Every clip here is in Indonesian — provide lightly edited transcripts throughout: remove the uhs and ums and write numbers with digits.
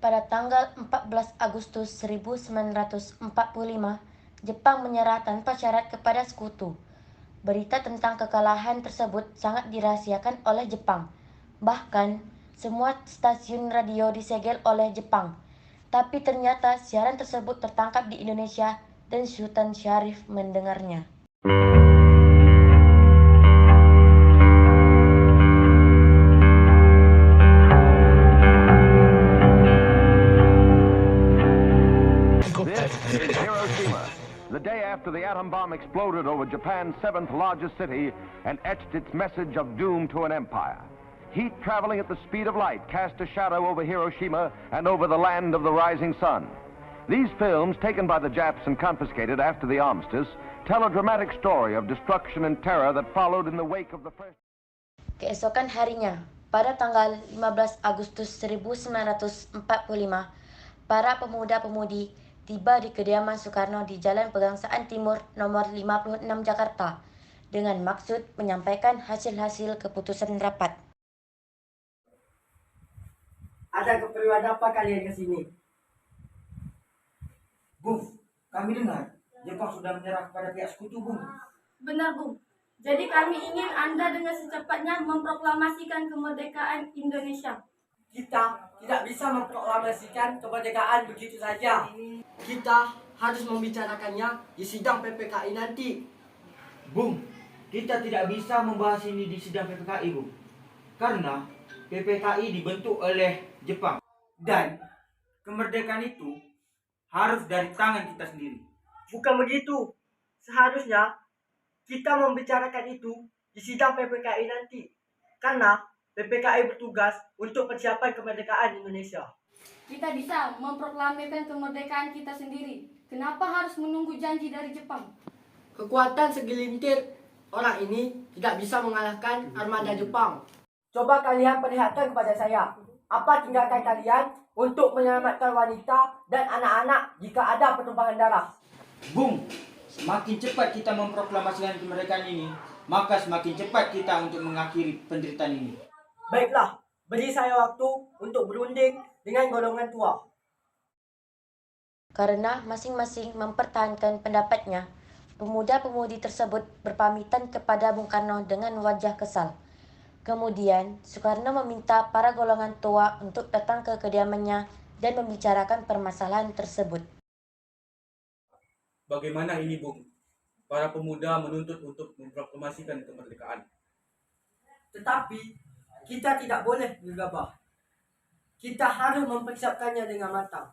Pada tanggal 14 Agustus 1945, Jepang menyerah tanpa syarat kepada sekutu. Berita tentang kekalahan tersebut sangat dirahasiakan oleh Jepang. Bahkan, semua stasiun radio disegel oleh Jepang. Tapi ternyata siaran tersebut tertangkap di Indonesia dan Sultan Syarif mendengarnya. This is Hiroshima, the day after the atom bomb exploded over Japan's seventh largest city and etched its message of doom to an empire. Heat traveling at the speed of light cast a shadow over Hiroshima and over the land of the rising sun. These films, taken by the Japs and confiscated after the armistice, tell a dramatic story of destruction and terror that followed in the wake of the first. Keesokan harinya, pada tanggal 15 Agustus 1945, para pemuda-pemudi tiba di kediaman Soekarno di Jalan Pegangsaan Timur nomor 56 Jakarta dengan maksud menyampaikan hasil-hasil keputusan rapat. Ada keperluan apa kalian ke sini? Bung, kami dengar Jepang sudah menyerah kepada pihak sekutu, Bung. Benar, Bung. Jadi kami ingin Anda dengan secepatnya memproklamasikan kemerdekaan Indonesia. Kita tidak bisa memproklamasikan kemerdekaan begitu saja. Kita harus membicarakannya di sidang PPKI nanti. Bung, kita tidak bisa membahas ini di sidang PPKI, Bung. Karena PPKI dibentuk oleh Jepang. Dan kemerdekaan itu harus dari tangan kita sendiri. Bukan begitu. Seharusnya kita membicarakan itu di sidang PPKI nanti. Karena PPKI bertugas untuk persiapan kemerdekaan Indonesia. Kita bisa memproklamirkan kemerdekaan kita sendiri. Kenapa harus menunggu janji dari Jepang? Kekuatan segelintir orang ini tidak bisa mengalahkan armada Jepang. Coba kalian perlihatkan kepada saya, apa tindakan kalian untuk menyelamatkan wanita dan anak-anak jika ada pertumpahan darah? Bung, semakin cepat kita memproklamasikan kemerdekaan ini, maka semakin cepat kita untuk mengakhiri penderitaan ini. Baiklah, beri saya waktu untuk berunding dengan golongan tua. Karena masing-masing mempertahankan pendapatnya, pemuda-pemudi tersebut berpamitan kepada Bung Karno dengan wajah kesal. Kemudian, Soekarno meminta para golongan tua untuk datang ke kediamannya dan membicarakan permasalahan tersebut. Bagaimana ini, Bung? Para pemuda menuntut untuk memproklamasikan kemerdekaan. Tetapi, kita tidak boleh gegabah. Kita harus mempersiapkannya dengan matang.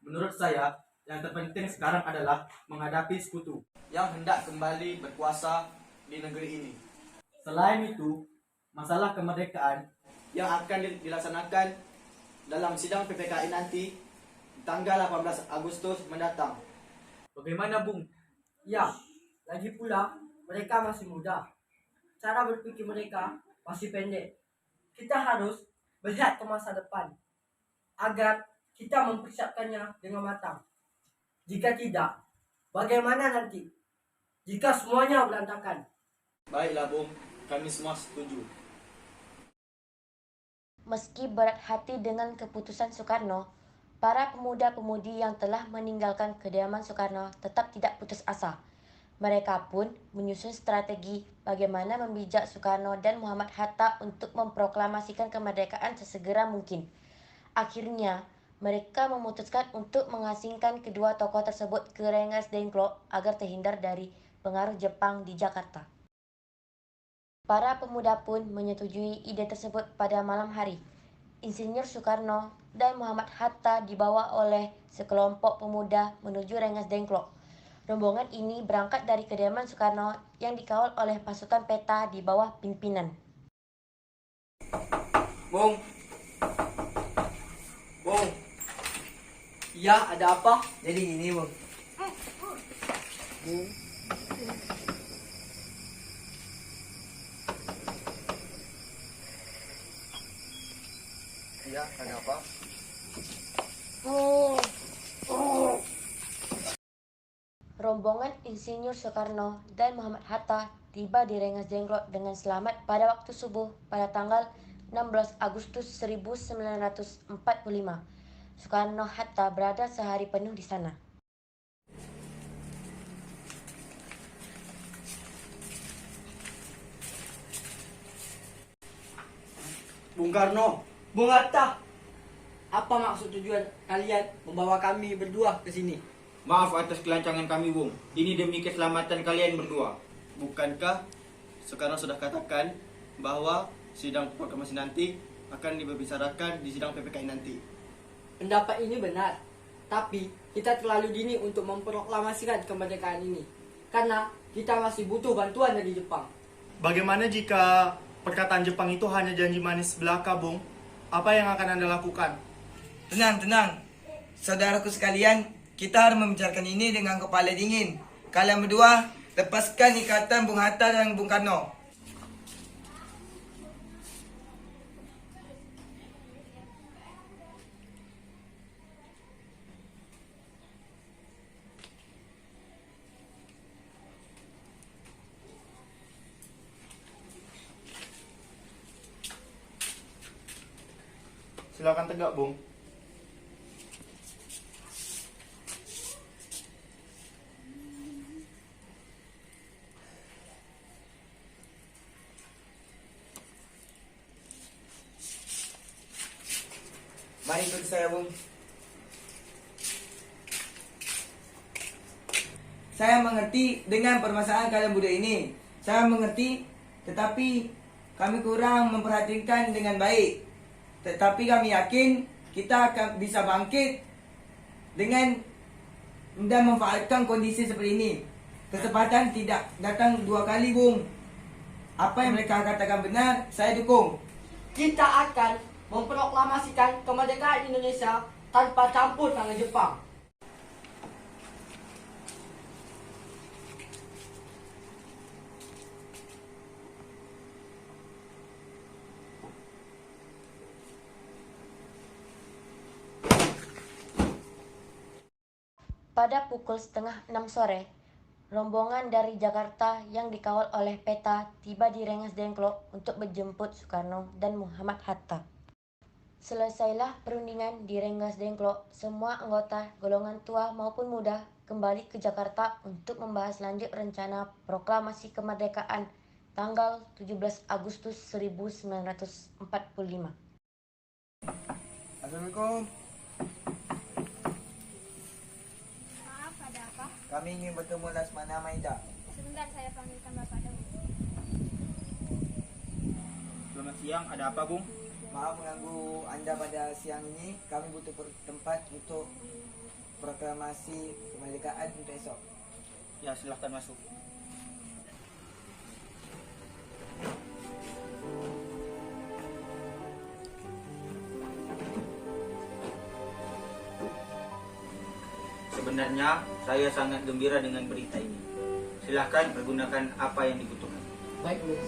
Menurut saya, yang terpenting sekarang adalah menghadapi sekutu yang hendak kembali berkuasa di negeri ini. Selain itu, masalah kemerdekaan yang akan dilaksanakan dalam sidang PPKI nanti tanggal 18 Agustus mendatang. Bagaimana, Bung? Ya, lagi pula mereka masih muda. Cara berpikir mereka masih pendek. Kita harus melihat ke masa depan agar kita mempersiapkannya dengan matang. Jika tidak, bagaimana nanti jika semuanya berantakan? Baiklah, Bung, kami semua setuju. Meski berat hati dengan keputusan Soekarno, para pemuda-pemudi yang telah meninggalkan kediaman Soekarno tetap tidak putus asa. Mereka pun menyusun strategi bagaimana membijak Soekarno dan Muhammad Hatta untuk memproklamasikan kemerdekaan sesegera mungkin. Akhirnya, mereka memutuskan untuk mengasingkan kedua tokoh tersebut ke Rengas Dengklok agar terhindar dari pengaruh Jepang di Jakarta. Para pemuda pun menyetujui ide tersebut pada malam hari. Insinyur Soekarno dan Muhammad Hatta dibawa oleh sekelompok pemuda menuju Rengas Dengklok. Rombongan ini berangkat dari kediaman Soekarno yang dikawal oleh pasukan peta di bawah pimpinan. Bung. Bung. Ya, ada apa? Jadi gini, Bung. Ya, ada apa? Rombongan Insinyur Soekarno dan Muhammad Hatta tiba di Rengas Dengklok dengan selamat pada waktu subuh pada tanggal 16 Agustus 1945. Soekarno-Hatta berada sehari penuh di sana. Bung Karno, Bung Hatta, apa maksud tujuan kalian membawa kami berdua ke sini? Maaf atas kelancangan kami, Bung. Ini demi keselamatan kalian berdua. Bukankah Soekarno sudah katakan bahwa sidang proklamasi nanti akan dibicarakan di sidang PPKI nanti? Pendapat ini benar, tapi kita terlalu dini untuk memproklamasikan kemerdekaan ini. Karena kita masih butuh bantuan dari Jepang. Bagaimana jika perkataan Jepang itu hanya janji manis belaka, Bung? Apa yang akan Anda lakukan? Tenang. Saudaraku sekalian, kita harus membicarakan ini dengan kepala dingin. Kalian berdua, lepaskan ikatan Bung Hatta dan Bung Karno. Silakan tegak, Bung. Mari ikut saya, Bung. Saya mengerti dengan permasalahan kalian berdua ini. Saya mengerti, tetapi kami kurang memperhatikan dengan baik. Tetapi kami yakin kita akan bisa bangkit dengan dan memanfaatkan kondisi seperti ini. Kesempatan tidak datang dua kali, Bung. Apa yang mereka katakan benar, saya dukung. Kita akan memproklamasikan kemerdekaan Indonesia tanpa campur tangan Jepang. Pada pukul 5:30 sore, rombongan dari Jakarta yang dikawal oleh Peta tiba di Rengas Dengklok untuk menjemput Soekarno dan Muhammad Hatta. Selesailah perundingan di Rengas Dengklok, semua anggota golongan tua maupun muda kembali ke Jakarta untuk membahas lanjut rencana proklamasi kemerdekaan tanggal 17 Agustus 1945. Assalamualaikum. Maaf, ada apa? Kami ingin bertemu Lasmana Maida. Sebentar, saya panggilkan Bapak dahulu. Selamat siang, ada apa, Bung? Maaf mengganggu Anda pada siang ini. Kami butuh tempat untuk proklamasi kemerdekaan untuk esok. Ya, silahkan masuk. Sebenarnya saya sangat gembira dengan berita ini. Silahkan pergunakan apa yang dibutuhkan. Baik, Bung.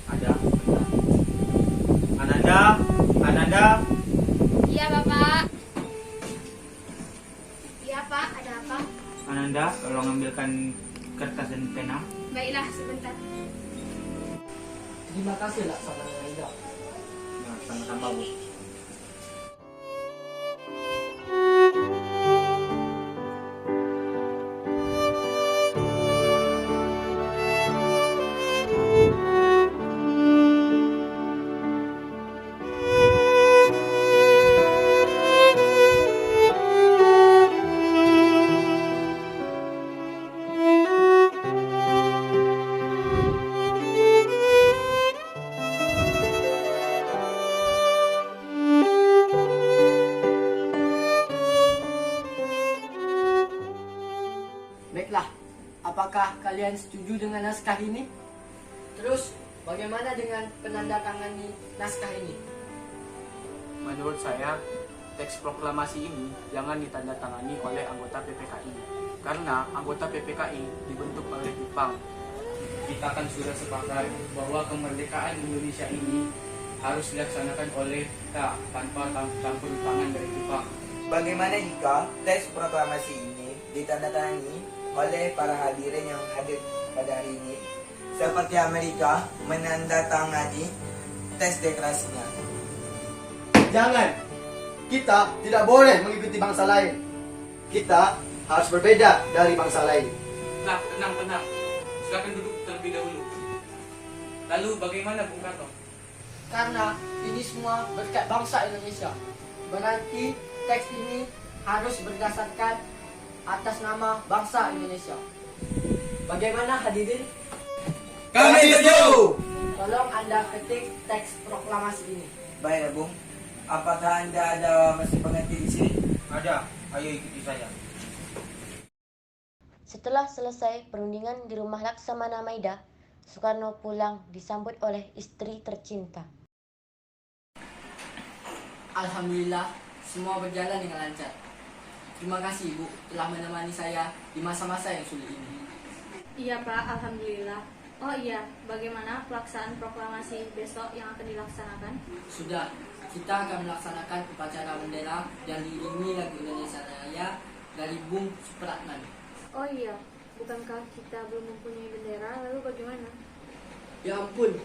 Ada. Ananda. Iya, Bapak. Iya, Pak. Ada apa? Ananda, tolong ambilkan kertas dan pena. Baiklah, sebentar. Terima kasih Laksamana Maida. Ya, sama-sama, Bu. Baiklah, apakah kalian setuju dengan naskah ini? Terus, bagaimana dengan penandatangani naskah ini? Menurut saya, teks proklamasi ini jangan ditandatangani oleh anggota PPKI. Karena anggota PPKI dibentuk oleh Jepang. Kita kan sudah sepakat bahwa kemerdekaan Indonesia ini harus dilaksanakan oleh kita tanpa campur tangan dari Jepang. Bagaimana jika teks proklamasi ini ditandatangani oleh para hadirin yang hadir pada hari ini, seperti Amerika menandatangani teks deklarasinya? Jangan. Kita tidak boleh mengikuti bangsa lain. Kita harus berbeda dari bangsa lain. Nah, tenang. Silakan duduk terlebih dahulu. Lalu bagaimana Bung Karno? Karena ini semua berkat bangsa Indonesia. Berarti teks ini harus berdasarkan atas nama bangsa Indonesia. Bagaimana hadirin? Kami setuju. Tolong Anda ketik teks proklamasi ini. Baiklah Bung, apakah Anda ada mesin pengetik di sini? Ada, ayo ikuti saya. Setelah selesai perundingan di rumah Laksamana Maida, Soekarno pulang disambut oleh istri tercinta. Alhamdulillah, semua berjalan dengan lancar. Terima kasih Ibu telah menemani saya di masa-masa yang sulit ini. Iya Pak, Alhamdulillah. Oh iya, bagaimana pelaksanaan proklamasi besok yang akan dilaksanakan? Sudah, kita akan melaksanakan upacara bendera yang diiringi lagu Indonesia Raya dari Bung Supratman. Oh iya, bukankah kita belum mempunyai bendera, lalu bagaimana? Ya ampun,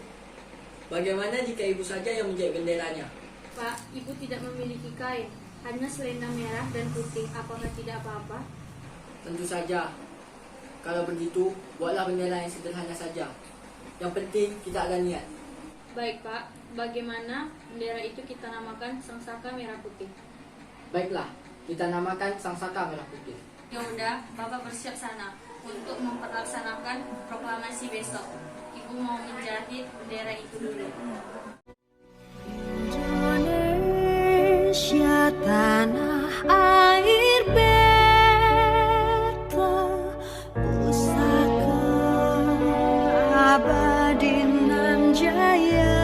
bagaimana jika Ibu saja yang menjahit benderanya? Pak, Ibu tidak memiliki kain, hanya selendang merah dan putih, apakah tidak apa-apa? Tentu saja. Kalau begitu, buatlah bendera yang sederhana saja. Yang penting kita ada niat. Baik Pak, bagaimana bendera itu kita namakan Sangsaka Merah Putih? Baiklah, kita namakan Sangsaka Merah Putih. Ya udah, Bapak bersiap sana untuk memperlaksanakan proklamasi besok. Ibu mau menjahit bendera itu dulu. Indonesia tanah air pusaka abadi nan jaya.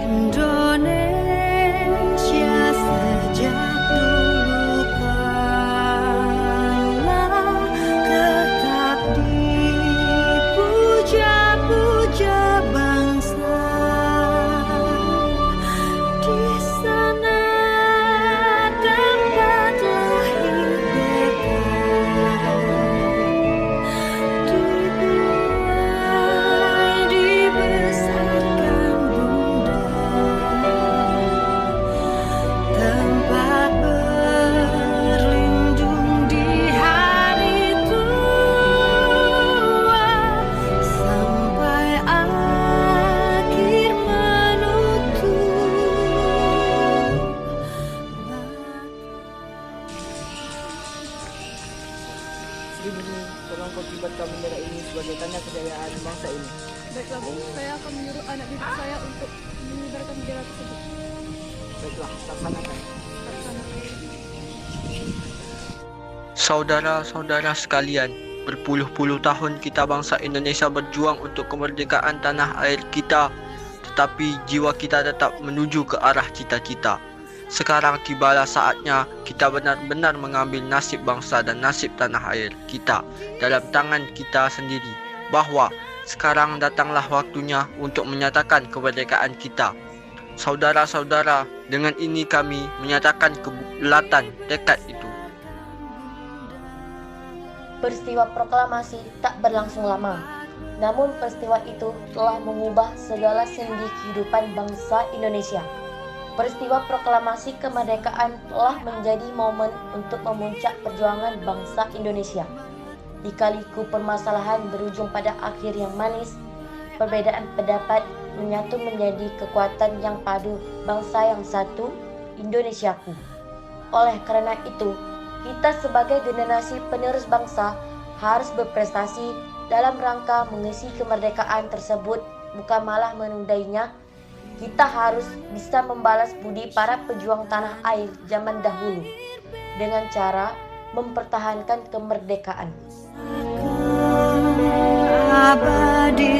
Indonesia sejak dulu kala tetap dipuja-puja bangsa. Di sana tempat lahir beta, dibuai dibesarkan bunda, tempat berlindung di hari tua, sampai akhir menutup. Sri Beni, tolong kau kibarkan bendera ini sebagai tanda kejayaan bangsa ini. Baiklah Bu, saya akan menyuruh anak didik saya untuk mengibarkan bendera tersebut. Baiklah, laksanakan. Saudara-saudara sekalian, berpuluh-puluh tahun kita bangsa Indonesia berjuang untuk kemerdekaan tanah air kita, tetapi jiwa kita tetap menuju ke arah cita-cita. Sekarang tibalah saatnya kita benar-benar mengambil nasib bangsa dan nasib tanah air kita dalam tangan kita sendiri, bahwa sekarang datanglah waktunya untuk menyatakan kemerdekaan kita. Saudara-saudara, dengan ini kami menyatakan kebulatan tekad itu. Peristiwa proklamasi tak berlangsung lama, namun peristiwa itu telah mengubah segala sendi kehidupan bangsa Indonesia. Peristiwa proklamasi kemerdekaan telah menjadi momen untuk memuncak perjuangan bangsa Indonesia. Di-kaliku permasalahan berujung pada akhir yang manis, perbedaan pendapat menyatu menjadi kekuatan yang padu bangsa yang satu, Indonesiaku. Oleh karena itu, kita sebagai generasi penerus bangsa harus berprestasi dalam rangka mengisi kemerdekaan tersebut, bukan malah menundainya. Kita harus bisa membalas budi para pejuang tanah air zaman dahulu dengan cara mempertahankan kemerdekaan. Abadi